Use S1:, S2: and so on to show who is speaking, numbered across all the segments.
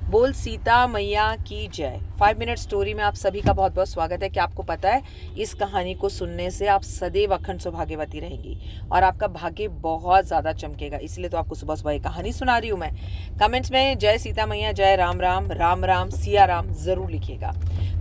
S1: बोल सीता मैया की जय। 5 मिनट स्टोरी में आप सभी का बहुत बहुत स्वागत है। कि आपको पता है इस कहानी को सुनने से आप सदैव अखंड सौभाग्यवती रहेंगी और आपका भाग्य बहुत ज़्यादा चमकेगा। इसलिए तो आपको सुबह सुबह ये कहानी सुना रही हूँ मैं। कमेंट्स में जय सीता मैया, जय राम राम, राम राम सिया राम ज़रूर लिखिएगा।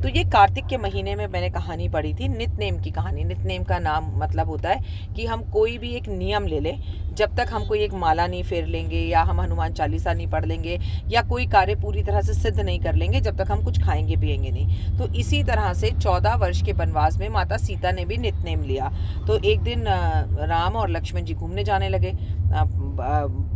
S1: तो ये कार्तिक के महीने में मैंने कहानी पढ़ी थी, नित्यनेम की कहानी। नित्यनेम का नाम मतलब होता है कि हम कोई भी एक नियम ले लें। जब तक हम कोई एक माला नहीं फेर लेंगे या हम हनुमान चालीसा नहीं पढ़ लेंगे या कोई कार्य पूरी तरह से सिद्ध नहीं कर लेंगे, जब तक हम कुछ खाएंगे पिएंगे नहीं। तो इसी तरह से 14 वर्ष के वनवास में माता सीता ने भी नित्यनेम लिया। तो एक दिन राम और लक्ष्मण जी घूमने जाने लगे।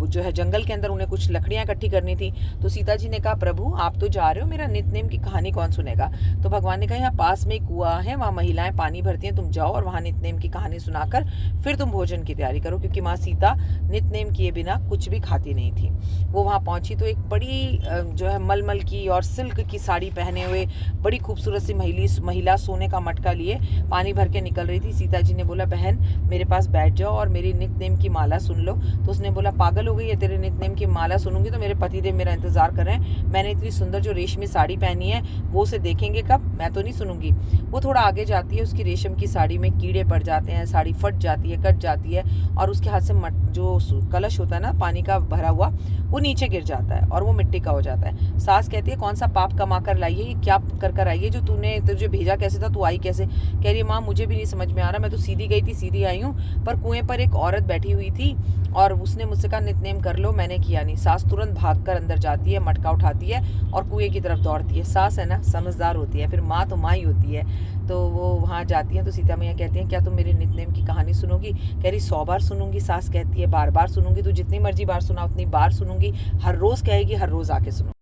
S1: जो है जंगल के अंदर उन्हें कुछ लकड़ियां इकट्ठी करनी थी। तो सीता जी ने कहा, प्रभु आप तो जा रहे हो, मेरा नित्यनेम की कहानी कौन सुनेगा। तो भगवान ने कहा, यहाँ पास में कुआं है, वहाँ महिलाएं पानी भरती हैं, तुम जाओ और वहाँ नित्यनेम की कहानी सुनाकर फिर तुम भोजन की तैयारी करो। क्योंकि माँ सीता नित्यनेम किए बिना कुछ भी खाती नहीं थी। वो वहाँ पहुंची तो एक बड़ी जो है मलमल की और सिल्क की साड़ी पहने हुए बड़ी खूबसूरत सी महिला सोने का मटका लिए पानी भर के निकल रही थी। सीता जी ने बोला, बहन मेरे पास बैठ जाओ और मेरी नित्यनेम की माला सुन लो। तो उसने बोला, पागल हो गई है, तेरे नित्यनेम की माला सुनूंगी तो मेरे पतिदेव मेरा इंतजार कर रहे हैं। मैंने इतनी सुंदर जो रेशमी साड़ी पहनी है वो उसे देखेंगे कब, मैं तो नहीं सुनूंगी। वो थोड़ा आगे जाती है, उसकी रेशम की साड़ी में कीड़े पड़ जाते हैं, साड़ी फट जाती है, कट जाती है और उसके हाथ से जो कलश होता है ना पानी का भरा हुआ, वो नीचे गिर जाता है और वो मिट्टी का हो जाता है। सास कहती है, कौन सा पाप कमा कर लाई है, ये क्या कर आई है, जो तुझे भेजा कैसे था, तू आई कैसे। कह रही है, माँ मुझे भी नहीं समझ में आ रहा, मैं तो सीधी गई थी सीधी आई हूँ, पर कुएं पर एक औरत बैठी हुई थी और उसने मुझसे कहा नित्यनेम कर लो, मैंने किया नहीं। सास तुरंत भागकर अंदर जाती है, मटका उठाती है और कुएं की तरफ दौड़ती है। सास है ना, समझदार होती है, फिर माँ तो माँ ही होती है। तो वो वहाँ जाती हैं तो सीता मैया कहती हैं, क्या तुम मेरे नित्यनेम की कहानी सुनोगी। कह रही 100 बार सुनूंगी। सास कहती है, बार बार सुनूंगी, तू जितनी मर्जी बार सुना उतनी बार सुनूंगी, हर रोज कहेगी हर रोज आके सुनूंगी।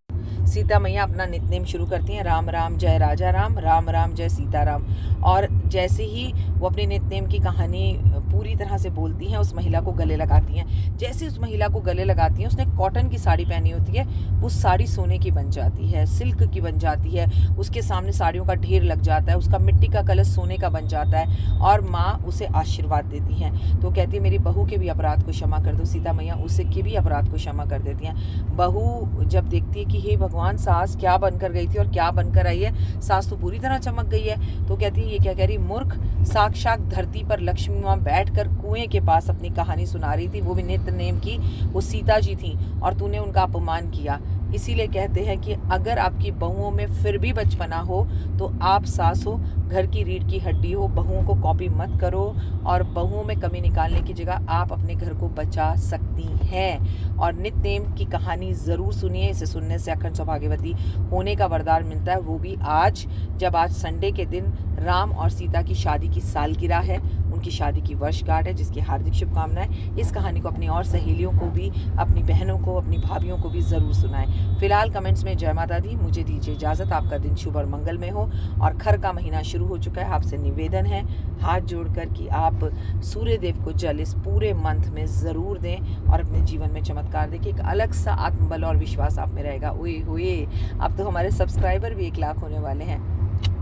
S1: सीता मैया अपना नित्यनेम शुरू करती हैं, राम राम जय राजा राम, राम राम जय सीता राम। और जैसे ही वो अपने नित्यनेम की कहानी पूरी तरह से बोलती हैं, उस महिला को गले लगाती हैं। जैसे उस महिला को गले लगाती हैं, उसने कॉटन की साड़ी पहनी होती है, वो साड़ी सोने की बन जाती है, सिल्क की बन जाती है, उसके सामने साड़ियों का ढेर लग जाता है, उसका मिट्टी का कलश सोने का बन जाता है और माँ उसे आशीर्वाद देती हैं। तो कहती है, मेरी बहू के भी अपराध को क्षमा कर दो। सीता मैया उसे के भी अपराध को क्षमा कर देती हैं। बहू जब देखती है कि हे भगवान, सास क्या बनकर गई थी और क्या बनकर आई है, सास तो पूरी तरह चमक गई है। तो कहती है, ये क्या कह रही, मूर्ख, साक्षात धरती पर लक्ष्मी माँ बैठकर कुएं के पास अपनी कहानी सुना रही थी, वो भी नित्यनेम की। वो सीता जी थी और तूने उनका अपमान किया। इसीलिए कहते हैं कि अगर आपकी बहुओं में फिर भी बचपना हो तो आप सास हो, घर की रीढ़ की हड्डी हो, बहुओं को कॉपी मत करो और बहुओं में कमी निकालने की जगह आप अपने घर को बचा सकती हैं। और नित्यनेम की कहानी ज़रूर सुनिए, इसे सुनने से अखंड सौभाग्यवती होने का वरदान मिलता है, वो भी आज, जब आज संडे के दिन राम और सीता की शादी की सालगिरह है, उनकी शादी की वर्षगांठ है, जिसकी हार्दिक शुभकामनाएं। इस कहानी को अपनी और सहेलियों को भी, अपनी बहनों को, अपनी भाभियों को भी ज़रूर सुनाएं। फिलहाल कमेंट्स में जय माता दी। मुझे दीजिए इजाज़त, आपका दिन शुभ और मंगल में हो। और खर का महीना शुरू हो चुका है, आपसे निवेदन है हाथ जोड़कर कि आप सूर्य देव को जल इस पूरे मंथ में ज़रूर दें और अपने जीवन में चमत्कार देखिए। एक अलग सा आत्मबल और विश्वास आप में रहेगा। ओए होए, अब तो हमारे सब्सक्राइबर भी 1 लाख होने वाले हैं।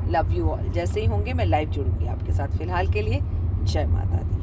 S1: Love you all. जैसे ही होंगे मैं लाइव जुड़ूंगी आपके साथ। फिलहाल के लिए जय माता दी।